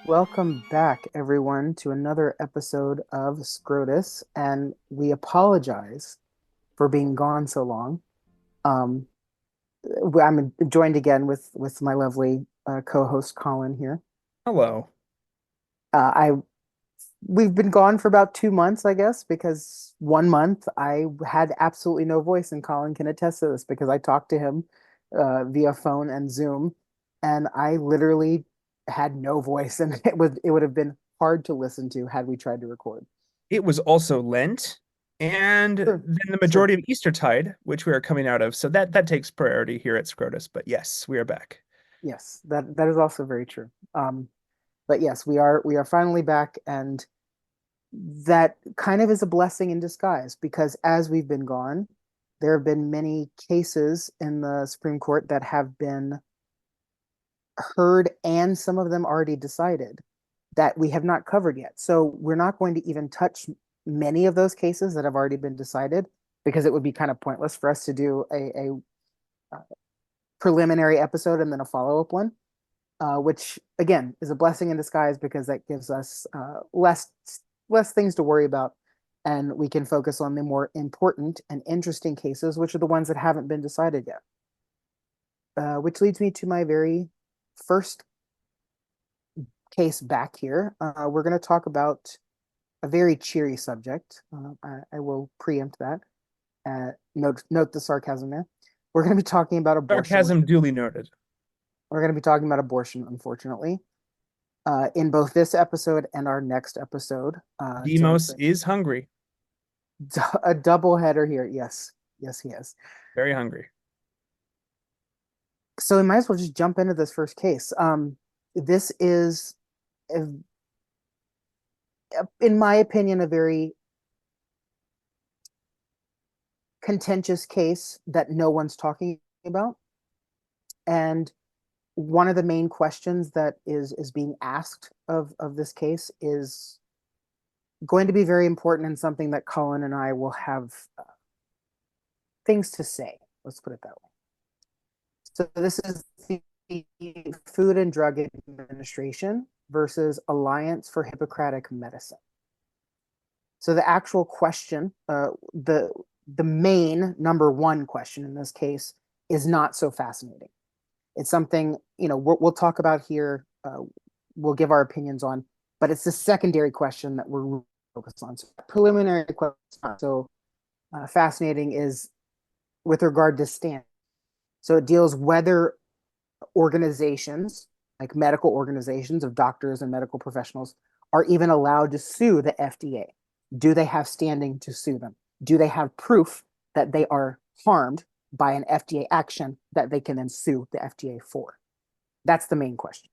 Welcome back, everyone, to another episode of SCROTUS, and we apologize for being gone so long. Um, I'm joined again with my lovely co-host Colin here. Hello. I We've been gone for about 2 months, I guess, because one month I had absolutely no voice, and Colin can attest to this because I talked to him via phone and Zoom, and I literally had no voice, and it would have been hard to listen to had we tried to record. It was also Lent and Sure, then the sure. majority of Eastertide, which we are coming out of. So that takes priority here at Scrotus. But yes, we are back. Yes, that is also very true. But yes, we are finally back, and that kind of is a blessing in disguise because as we've been gone, there have been many cases in the Supreme Court that have been heard and some of them already decided that we have not covered yet. So we're not going to even touch many of those cases that have already been decided because it would be kind of pointless for us to do a preliminary episode and then a follow-up one, which again is a blessing in disguise because that gives us less things to worry about, and we can focus on the more important and interesting cases, which are the ones that haven't been decided yet. Which leads me to my very first case back here. We're going to talk about a very cheery subject. I will preempt that. Note the sarcasm there. We're going to be talking about abortion. Sarcasm duly noted. We're going to be talking about abortion, unfortunately, in both this episode and our next episode. Demos is hungry, A double header here. Yes, yes, he is. very hungry. So we might as well just jump into this first case. This is, in my opinion, a very contentious case that no one's talking about. And one of the main questions that is being asked of this case is going to be very important and something that Colin and I will have things to say. Let's put it that way. So this is the Food and Drug Administration versus Alliance for Hippocratic Medicine. So the actual question, the main number one question in this case is not so fascinating. It's something, we'll talk about here. We'll give our opinions on, but it's the secondary question that we're focused on. So preliminary question not so fascinating is with regard to stand. So it deals whether organizations, like medical organizations of doctors and medical professionals, are even allowed to sue the FDA. Do they have standing to sue them? Do they have proof that they are harmed by an FDA action that they can then sue the FDA for? That's the main question.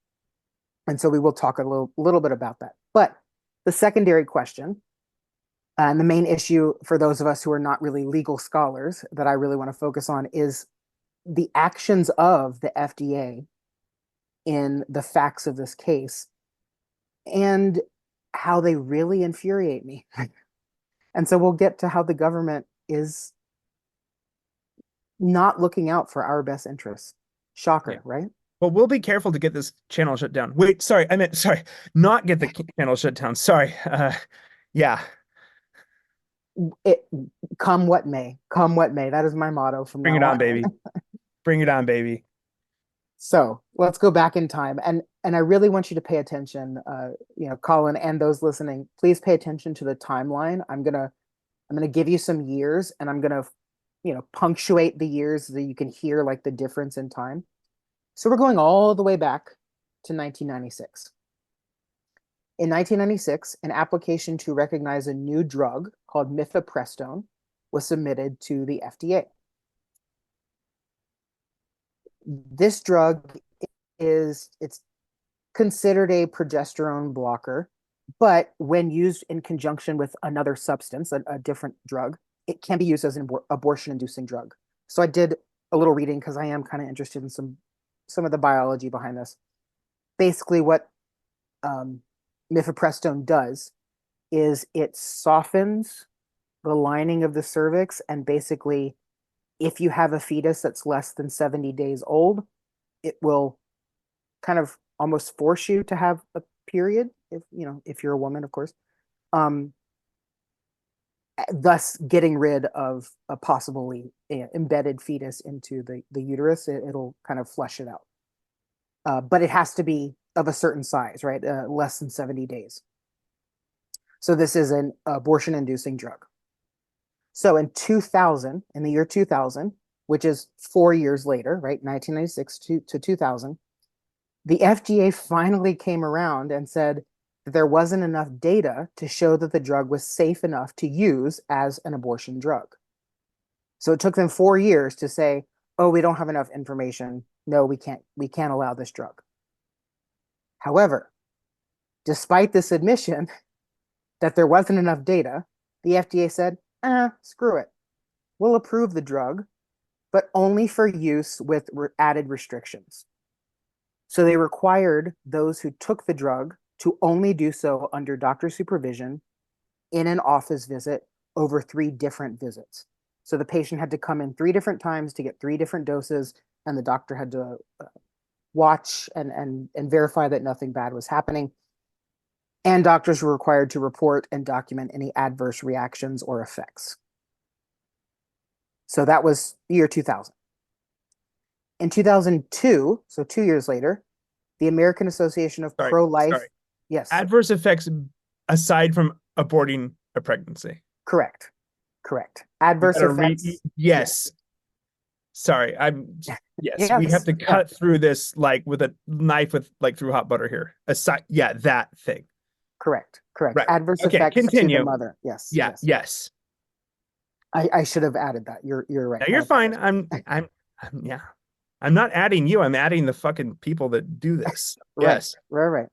And so we will talk a little bit about that. But the secondary question, and the main issue for those of us who are not really legal scholars that I really want to focus on, is the actions of the FDA in the facts of this case and how they really infuriate me. And so we'll get to how the government is not looking out for our best interests. Yeah. Shocker, right? Well, we'll be careful to get this channel shut down. Wait, sorry, sorry, not get the channel shut down. Sorry. Yeah, It come what may, come what may. That is my motto from bring it now on, on. baby. Bring it on, baby. So let's go back in time, and I really want you to pay attention, Colin, and those listening. Please pay attention to the timeline. I'm gonna give you some years, and I'm gonna, punctuate the years so that you can hear like the difference in time. So we're going all the way back to 1996. In 1996, an application to recognize a new drug called mifepristone was submitted to the FDA. This drug it's considered a progesterone blocker, but when used in conjunction with another substance, a different drug, it can be used as an abortion-inducing drug. So I did a little reading because I am kind of interested in some of the biology behind this. Basically, what mifepristone does is it softens the lining of the cervix, and basically, if you have a fetus that's less than 70 days old, it will kind of almost force you to have a period, if if you're a woman, of course. Um, thus getting rid of a possibly embedded fetus into the uterus. It'll kind of flush it out. But it has to be of a certain size, right? Less than 70 days. So this is an abortion inducing drug. So in 2000, in the year 2000, which is 4 years later, right? 1996 to 2000, the FDA finally came around and said that there wasn't enough data to show that the drug was safe enough to use as an abortion drug. So it took them 4 years to say, "Oh, we don't have enough information. No, we can't allow this drug." However, despite this admission that there wasn't enough data, the FDA said, screw it. We'll approve the drug, but only for use with added restrictions. So they required those who took the drug to only do so under doctor supervision in an office visit over 3 different visits. So the patient had to come in 3 different times to get 3 different doses, and the doctor had to watch and verify that nothing bad was happening. And doctors were required to report and document any adverse reactions or effects. So that was the year 2000. In 2002, so 2 years later, the American Association of Sorry, Pro-Life. sorry. Yes, Adverse effects aside from aborting a pregnancy. correct. Correct. You Adverse gotta read. effects. Yes. Sorry. Yes, we have Yes. to Yeah. cut through this like with a knife with like through hot butter here. Aside, yeah, that thing. Correct. Correct. Right. Adverse Okay, effects to the continue. mother. Yes. Yeah, Yes. yes. I should have added that. You're right. Now I you're fine. apologize. Yeah. I'm not adding you. I'm adding the fucking people that do this. Right. Yes. Right.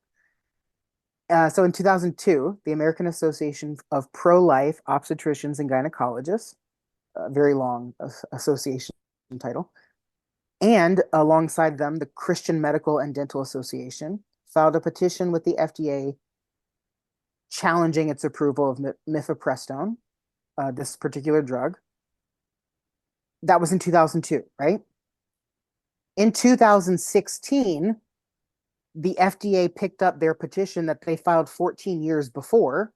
So in 2002, the American Association of Pro-Life Obstetricians and Gynecologists, a very long association title, and alongside them, the Christian Medical and Dental Association filed a petition with the FDA challenging its approval of mifepristone, this particular drug. That was in 2002, right? In 2016, the FDA picked up their petition that they filed 14 years before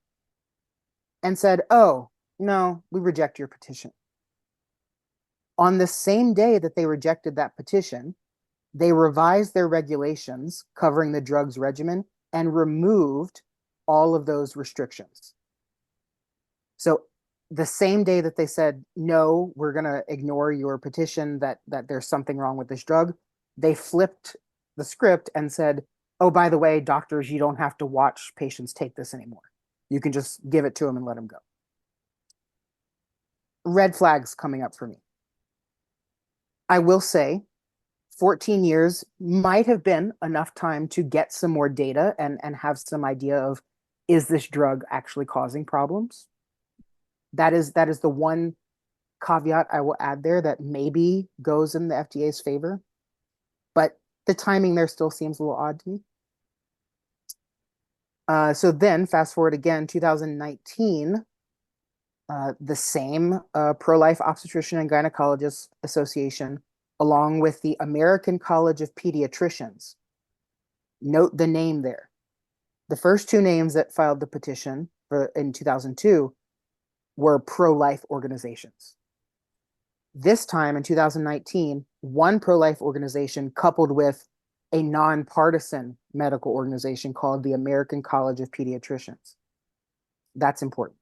and said, "Oh, no, we reject your petition." On the same day that they rejected that petition, they revised their regulations covering the drugs regimen and removed all of those restrictions. So the same day that they said, "No, we're going to ignore your petition that there's something wrong with this drug," they flipped the script and said, "Oh, by the way, doctors, you don't have to watch patients take this anymore. You can just give it to them and let them go." Red flags coming up for me. I will say 14 years might have been enough time to get some more data and have some idea of, is this drug actually causing problems? That is the one caveat I will add there that maybe goes in the FDA's favor, but the timing there still seems a little odd to me. So then fast forward again, 2019, the same Pro-Life Obstetrician and Gynecologist Association, along with the American College of Pediatricians. Note the name there. The first 2 names that filed the petition in 2002 were pro-life organizations. This time in 2019, one pro-life organization coupled with a nonpartisan medical organization called the American College of Pediatricians. That's important.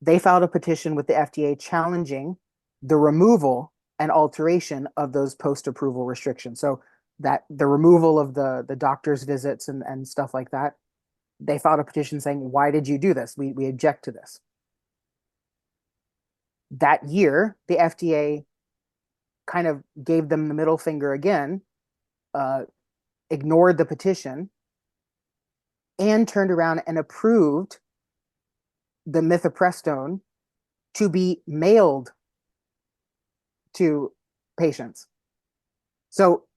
They filed a petition with the FDA challenging the removal and alteration of those post-approval restrictions. So that the removal of the doctor's visits and stuff like that. They filed a petition saying, "Why did you do this? We object to this." That year, the FDA kind of gave them the middle finger again, ignored the petition, and turned around and approved the mifepristone to be mailed to patients. So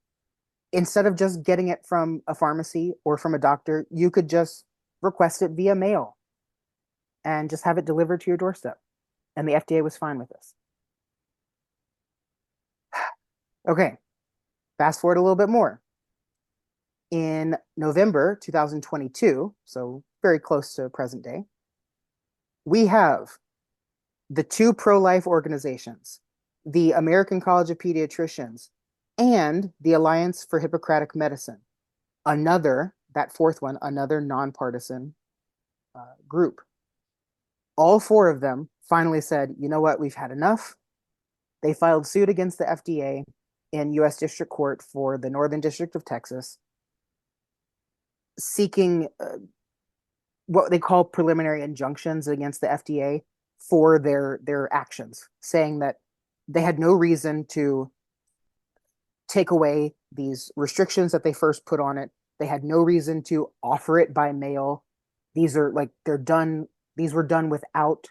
instead of just getting it from a pharmacy or from a doctor, you could just request it via mail. and just have it delivered to your doorstep. And the FDA was fine with this. Okay, fast forward a little bit more. In November 2022, so very close to present day, we have the two pro-life organizations, the American College of Pediatricians and the Alliance for Hippocratic Medicine, that fourth one, another nonpartisan group. All four of them finally said, you know what, we've had enough. They filed suit against the FDA in U.S. District Court for the Northern District of Texas, seeking what they call preliminary injunctions against the FDA for their actions, saying that they had no reason to take away these restrictions that they first put on it. They had no reason to offer it by mail. These are like, they're done. These were done without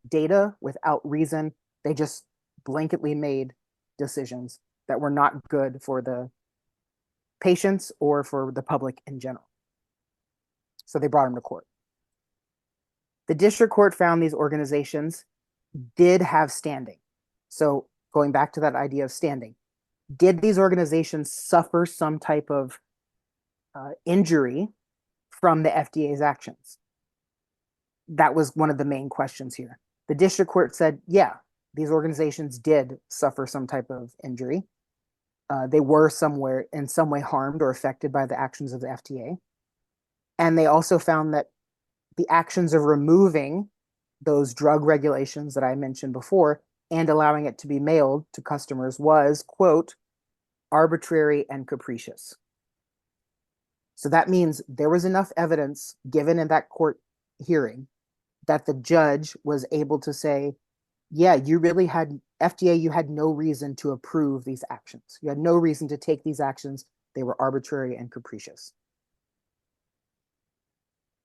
data, without reason. They just blanketly made decisions that were not good for the patients or for the public in general. So they brought them to court. The district court found these organizations did have standing. So going back to that idea of standing, did these organizations suffer some type of injury from the FDA's actions? That was one of the main questions here. The district court said, yeah, these organizations did suffer some type of injury. They were in some way harmed or affected by the actions of the FDA. And they also found that the actions of removing those drug regulations that I mentioned before and allowing it to be mailed to customers was, quote, arbitrary and capricious. So that means there was enough evidence given in that court hearing that the judge was able to say, yeah, you really had, FDA, you had no reason to approve these actions. You had no reason to take these actions. They were arbitrary and capricious.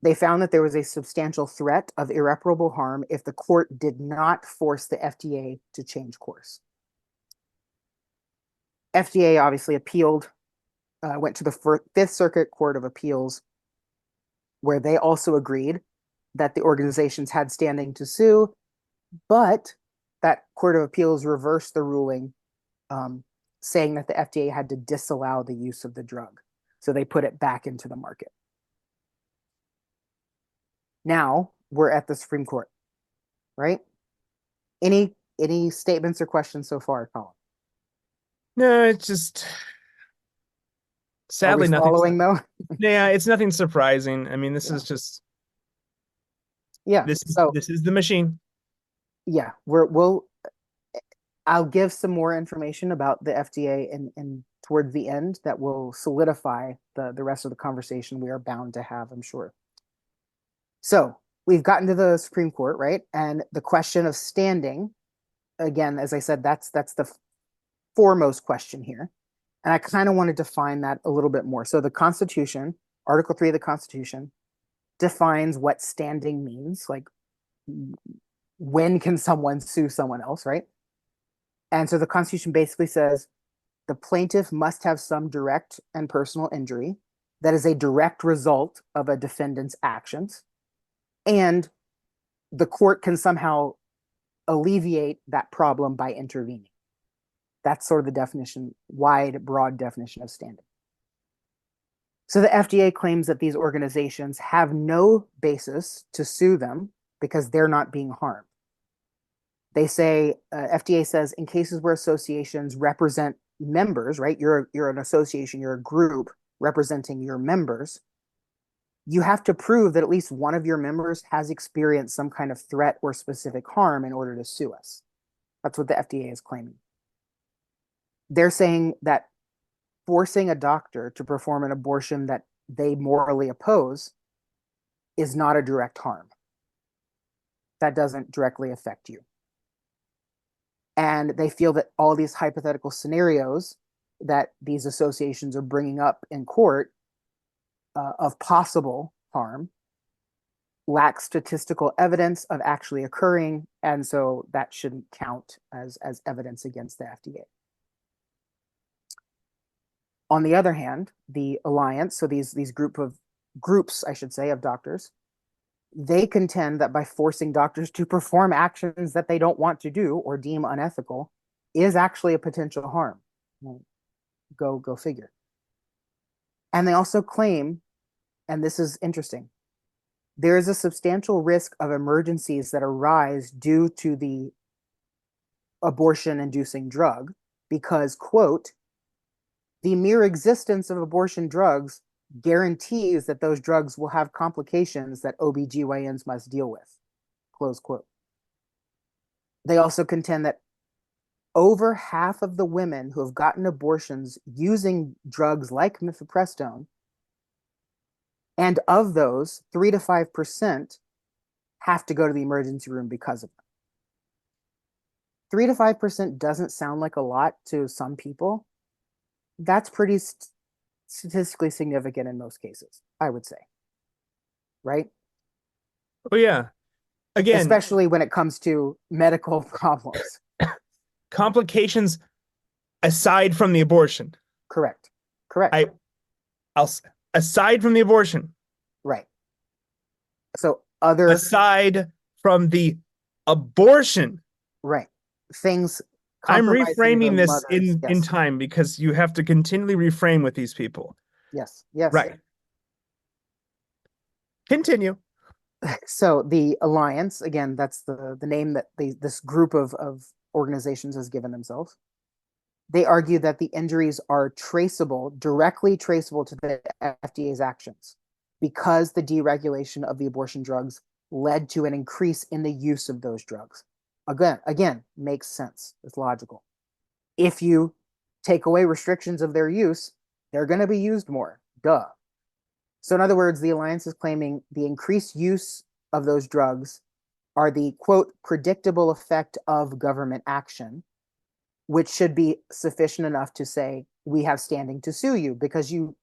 They found that there was a substantial threat of irreparable harm if the court did not force the FDA to change course. FDA obviously appealed, went to the Fifth Circuit Court of Appeals, where they also agreed that the organizations had standing to sue, but that Court of Appeals reversed the ruling, saying that the FDA had to disallow the use of the drug. So they put it back into the market. Now we're at the Supreme Court, right? Any statements or questions so far, Colin? No, it's just Are we sadly nothing. following though? Yeah, it's nothing surprising. I mean, this Yeah. is just Yeah. So this is the machine. yeah, I'll give some more information about the FDA and towards the end that will solidify the rest of the conversation we are bound to have, I'm sure. So we've gotten to the Supreme Court, right? And the question of standing, again, as I said, that's the foremost question here. And I kind of want to define that a little bit more. So the Constitution, Article 3 of the Constitution, defines what standing means. Like, when can someone sue someone else, right? And so the Constitution basically says the plaintiff must have some direct and personal injury that is a direct result of a defendant's actions. And the court can somehow alleviate that problem by intervening. That's sort of the definition, wide, broad definition of standing. So the FDA claims that these organizations have no basis to sue them because they're not being harmed. They say, FDA says, in cases where associations represent members, right? You're an association, you're a group representing your members. You have to prove that at least one of your members has experienced some kind of threat or specific harm in order to sue us. That's what the FDA is claiming. They're saying that forcing a doctor to perform an abortion that they morally oppose is not a direct harm. That doesn't directly affect you. And they feel that all these hypothetical scenarios that these associations are bringing up in court of possible harm lack statistical evidence of actually occurring, and so that shouldn't count as evidence against the FDA. On the other hand, the alliance, so these groups, I should say, of doctors, they contend that by forcing doctors to perform actions that they don't want to do or deem unethical is actually a potential harm. Go figure. And they also claim, and this is interesting, there is a substantial risk of emergencies that arise due to the abortion-inducing drug because, quote, the mere existence of abortion drugs guarantees that those drugs will have complications that OBGYNs must deal with, close quote. They also contend that over half of the women who have gotten abortions using drugs like mifepristone, and of those, 3 to 5% have to go to the emergency room because of them. 3 to 5% doesn't sound like a lot to some people. That's pretty statistically significant in most cases, I would say. Right? Oh yeah. Again, Especially when it comes to medical problems. complications aside from the abortion. Correct. Correct. I'll aside from the abortion. Right. So other Aside from the abortion. right. Things I'm compromising the reframing this mothers. in Yes. time because you have to continually reframe with these people. Yes. Yes. Right. Continue. So the alliance, again, that's the name that this group of organizations has given themselves. They argue that the injuries are traceable, directly traceable to the FDA's actions because the deregulation of the abortion drugs led to an increase in the use of those drugs. Again, makes sense. It's logical. If you take away restrictions of their use, they're going to be used more. Duh. So in other words, the alliance is claiming the increased use of those drugs are the, quote, predictable effect of government action, which should be sufficient enough to say, we have standing to sue you because you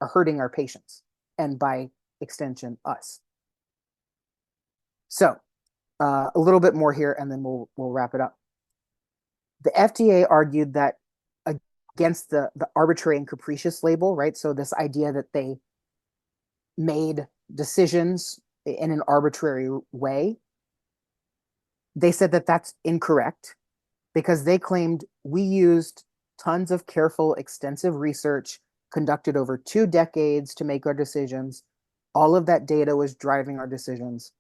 are hurting our patients and by extension, us. So a little bit more here and then we'll wrap it up. The FDA argued that against the arbitrary and capricious label, right? So this idea that they made decisions in an arbitrary way. They said that that's incorrect because they claimed we used tons of careful, extensive research conducted over 2 decades to make our decisions. All of that data was driving our decisions.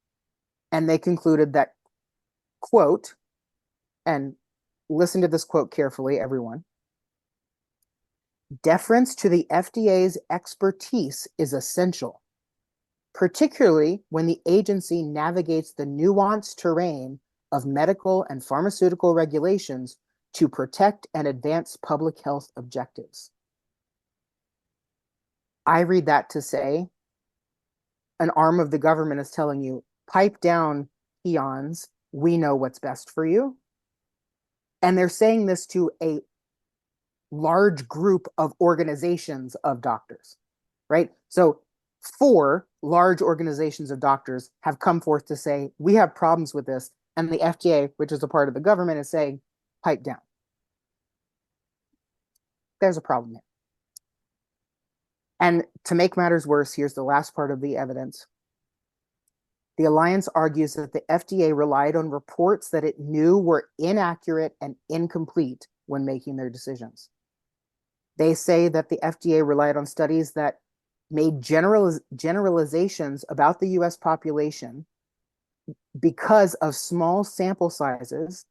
And they concluded that, quote, and listen to this quote carefully, everyone. Deference to the FDA's expertise is essential, particularly when the agency navigates the nuanced terrain of medical and pharmaceutical regulations to protect and advance public health objectives. I read that to say an arm of the government is telling you, pipe down, peons, we know what's best for you. And they're saying this to a large group of organizations of doctors, right? So 4 large organizations of doctors have come forth to say, we have problems with this. And the FDA, which is a part of the government, is saying, pipe down. There's a problem here. And to make matters worse, here's the last part of the evidence. The alliance argues that the FDA relied on reports that it knew were inaccurate and incomplete when making their decisions. They say that the FDA relied on studies that made generalizations about the US population because of small sample sizes,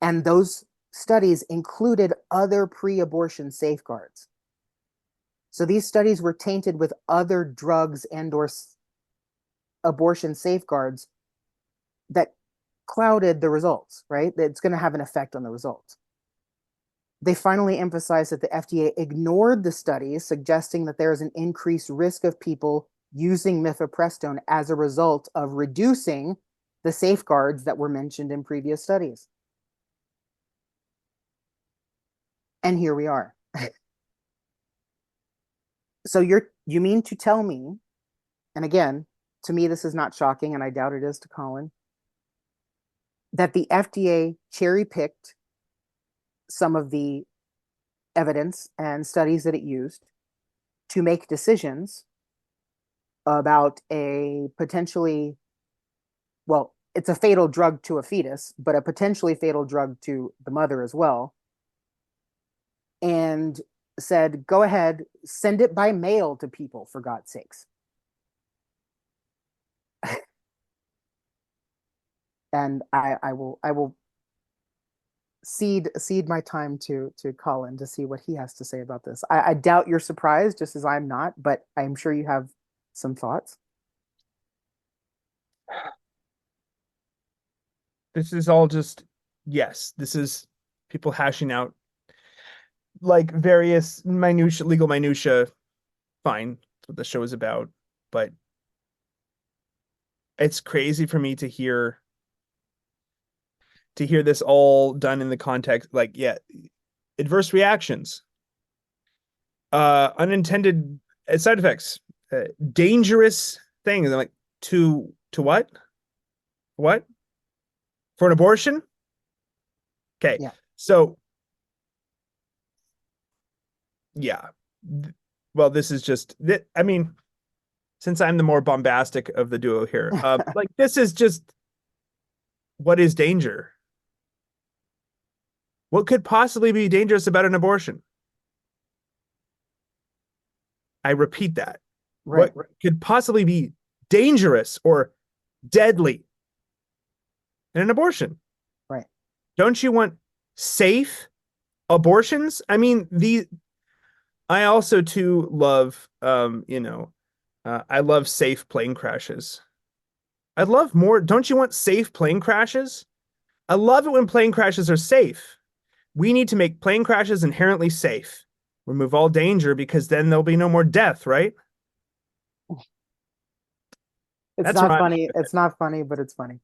and those studies included other pre-abortion safeguards. So these studies were tainted with other drugs and or abortion safeguards that clouded the results, right? It's going to have an effect on the results. They finally emphasized that the FDA ignored the studies, suggesting that there is an increased risk of people using mifepristone as a result of reducing the safeguards that were mentioned in previous studies. And here we are. So you mean to tell me, and again, to me this is not shocking, and I doubt it is to Colin, that the FDA cherry-picked some of the evidence and studies that it used to make decisions about a potentially, well, it's a fatal drug to a fetus, but a potentially fatal drug to the mother as well, and said, go ahead, send it by mail to people, for God's sakes. And I will cede my time to Colin to see what he has to say about this. I doubt you're surprised, just as I'm not, but I'm sure you have some thoughts. This is all just, yes, this is people hashing out like various minutia, legal minutia. Fine, that's what the show is about. But it's crazy for me to hear this all done in the context, like, yeah, adverse reactions, unintended side effects, dangerous things. Like, to what? What? For an abortion? Okay. Yeah. So yeah. Well, this is just I mean, since I'm the more bombastic of the duo here, like, this is just, what is danger? What could possibly be dangerous about an abortion? I repeat that. Right. What could possibly be dangerous or deadly in an abortion? Right. Don't you want safe abortions? I mean, I also too love, I love safe plane crashes. I'd love more. Don't you want safe plane crashes? I love it when plane crashes are safe. We need to make plane crashes inherently safe. Remove all danger, because then there'll be no more death, right? It's That's where not I'm funny. It's not funny, but it's funny.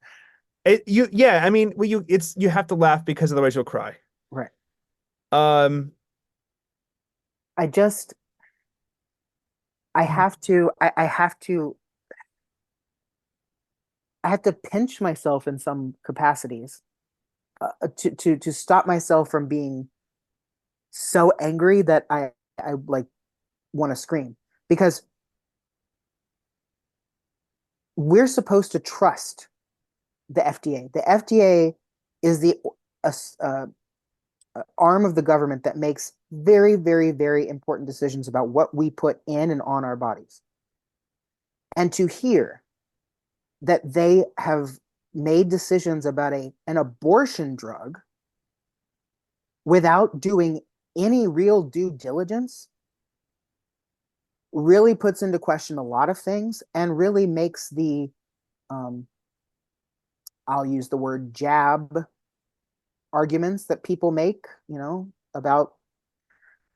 yeah, I mean, well, you have to laugh because otherwise you'll cry. Right. Um, I just I have to I have to I have to pinch myself in some capacities to stop myself from being so angry that I like want to scream, because we're supposed to trust the FDA. The FDA is the uh, uh, arm of the government that makes very, very, very important decisions about what we put in and on our bodies. And to hear that they have made decisions about an abortion drug without doing any real due diligence really puts into question a lot of things, and really makes the um, I'll use the word jab arguments that people make, about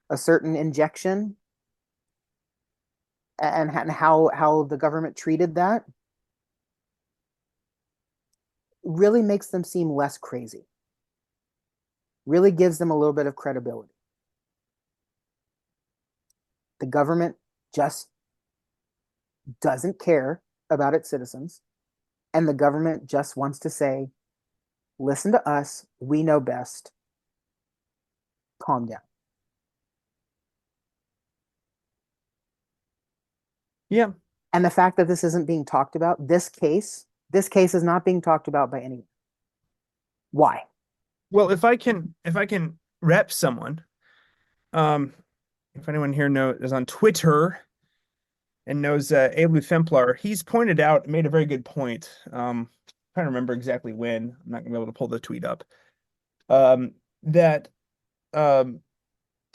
a certain injection, and how the government treated that, really makes them seem less crazy. Really gives them a little bit of credibility. The government just doesn't care about its citizens, and the government just wants to say, listen to us, we know best, calm down. yeah. And the fact that this isn't being talked about, this case is not being talked about by anyone. Why? Well, if I can rep someone, um, if anyone here is on Twitter and knows Elu Femplar, he's pointed out, made a very good point. Trying to remember exactly when. I'm not gonna be able to pull the tweet up. That um,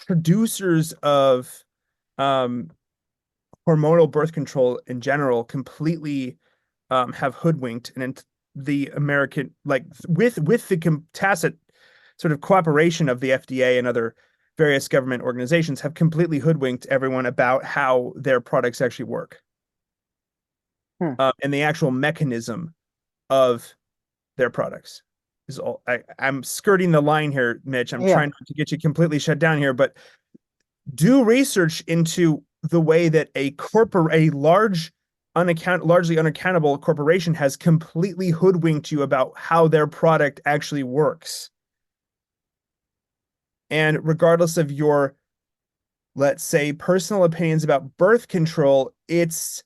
producers of um, hormonal birth control in general completely have hoodwinked and the American, like, with the tacit sort of cooperation of the FDA and other various government organizations, have completely hoodwinked everyone about how their products actually work, Hmm. and the actual mechanism of their products is all. I'm skirting the line here, Mitch. I'm Yeah. trying not to get you completely shut down here, but do research into the way that a largely unaccountable corporation has completely hoodwinked you about how their product actually works. And regardless of your, let's say, personal opinions about birth control, it's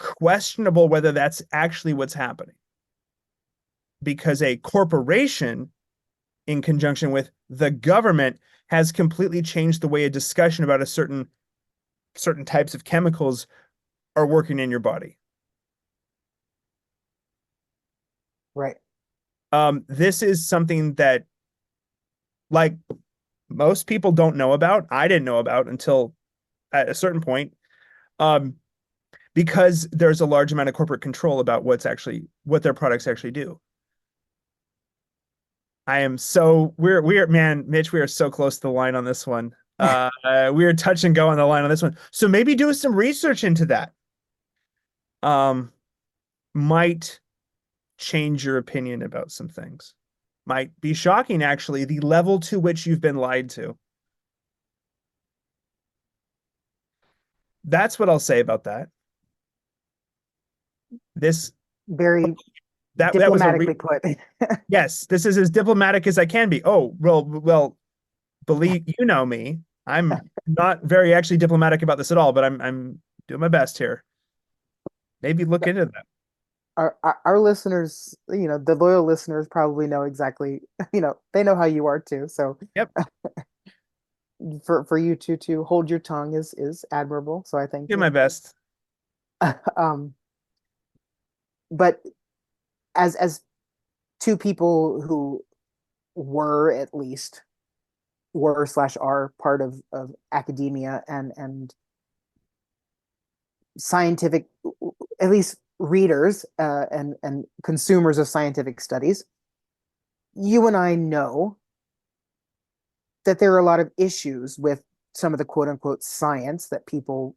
questionable whether that's actually what's happening, because a corporation in conjunction with the government has completely changed the way a discussion about a certain types of chemicals are working in your body. Right. This is something that, like, most people don't know about. I didn't know about until at a certain point, um, because there's a large amount of corporate control about what their products actually do. I am so we're man, Mitch, we are so close to the line on this one. We are touch and go on the line on this one. So maybe do some research into that. Um, might change your opinion about some things. Might be shocking, actually, the level to which you've been lied to. That's what I'll say about that. This Very that was a diplomatically put. yes, this is as diplomatic as I can be. Oh, well, believe you know me. I'm not very actually diplomatic about this at all, but I'm doing my best here. Maybe look into that. Our listeners, the loyal listeners probably know exactly, they know how you are too. So Yep, for you to hold your tongue is admirable. So I thank do my you. best. Um, but as two people who were at least were slash are part of academia and scientific, at least readers and consumers of scientific studies, you and I know that there are a lot of issues with some of the quote unquote science that people,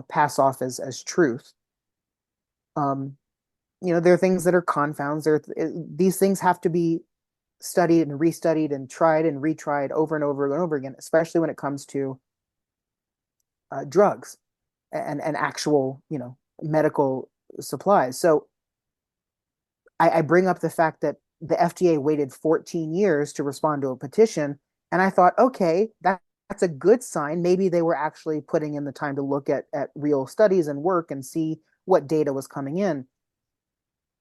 pass off as truth. Um, there are things that are confounds. These things have to be studied and restudied and tried and retried over and over and over again, especially when it comes to drugs and actual, medical supplies. So I bring up the fact that the FDA waited 14 years to respond to a petition. And I thought, okay, that's a good sign. Maybe they were actually putting in the time to look at real studies and work and see what data was coming in.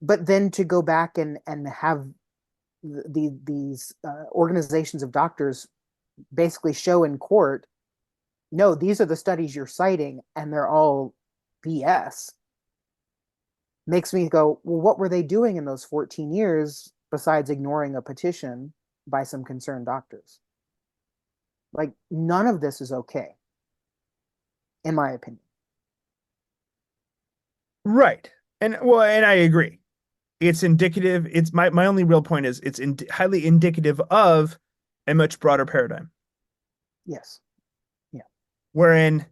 But then to go back and have these organizations of doctors basically show in court, no, these are the studies you're citing, and they're all BS, makes me go, well, what were they doing in those 14 years besides ignoring a petition by some concerned doctors? Like, none of this is okay, in my opinion. Right. And I agree. It's indicative. It's my only real point is it's highly indicative of a much broader paradigm Yes. Yeah. wherein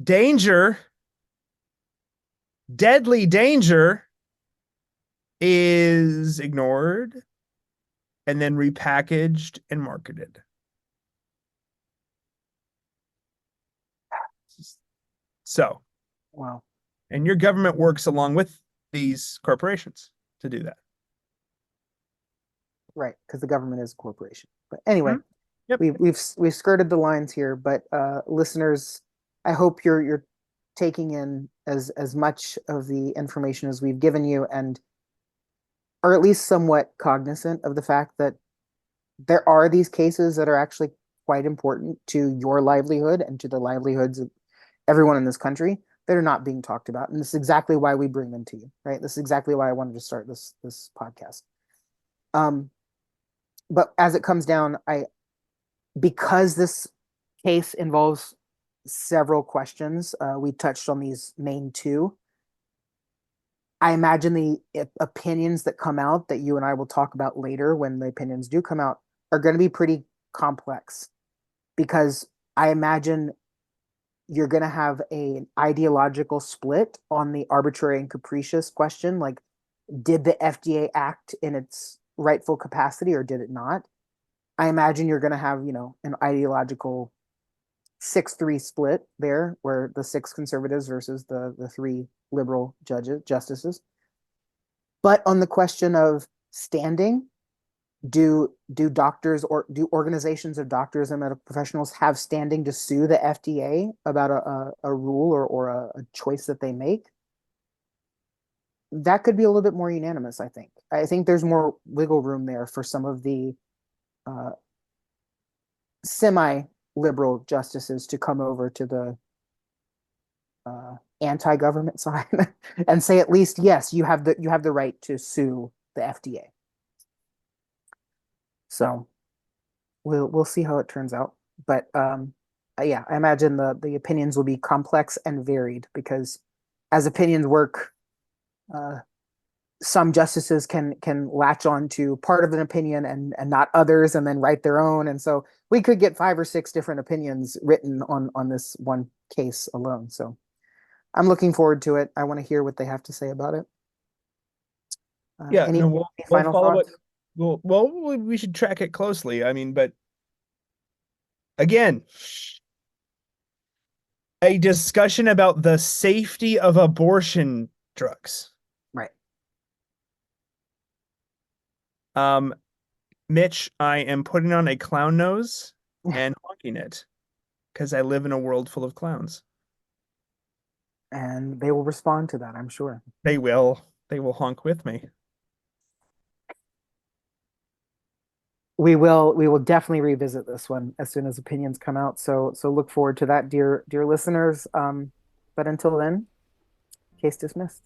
danger, deadly danger, is ignored and then repackaged and marketed. So, Wow. and your government works along with these corporations to do that. Right. Because the government is a corporation. But anyway, Hmm? Yep. we've skirted the lines here. But listeners, I hope you're taking in as much of the information as we've given you and are at least somewhat cognizant of the fact that there are these cases that are actually quite important to your livelihood and to the livelihoods of everyone in this country that are not being talked about. And this is exactly why we bring them to you, right? This is exactly why I wanted to start this podcast. Um, but as it comes down, because this case involves several questions, we touched on these main two. I imagine the opinions that come out that you and I will talk about later when the opinions do come out are going to be pretty complex because I imagine you're going to have an ideological split on the arbitrary and capricious question. Like, did the FDA act in its rightful capacity or did it not? I imagine you're going to have, an ideological 6-3 split there where the 6 conservatives versus the 3 liberal justices. But on the question of standing, do doctors or do organizations of doctors and medical professionals have standing to sue the FDA about a rule or a choice that they make? That could be a little bit more unanimous, I think. I think there's more wiggle room there for some of the uh, semi-liberal justices to come over to the anti-government side and say at least yes, you have the right to sue the FDA. So we'll see how it turns out. But yeah, I imagine the opinions will be complex and varied because as opinions work, uh, some justices can latch on to part of an opinion and not others, and then write their own. And so we could get 5 or 6 different opinions written on this one case alone. So I'm looking forward to it. I want to hear what they have to say about it. Yeah, Any, no, any we'll final follow it. thoughts? We should track it closely. I mean, but again, a discussion about the safety of abortion drugs. Right. Um, Mitch, I am putting on a clown nose and honking it because I live in a world full of clowns. And they will respond to that, I'm sure. They will. They will honk with me. We will definitely revisit this one as soon as opinions come out. So look forward to that, dear listeners. But until then, case dismissed.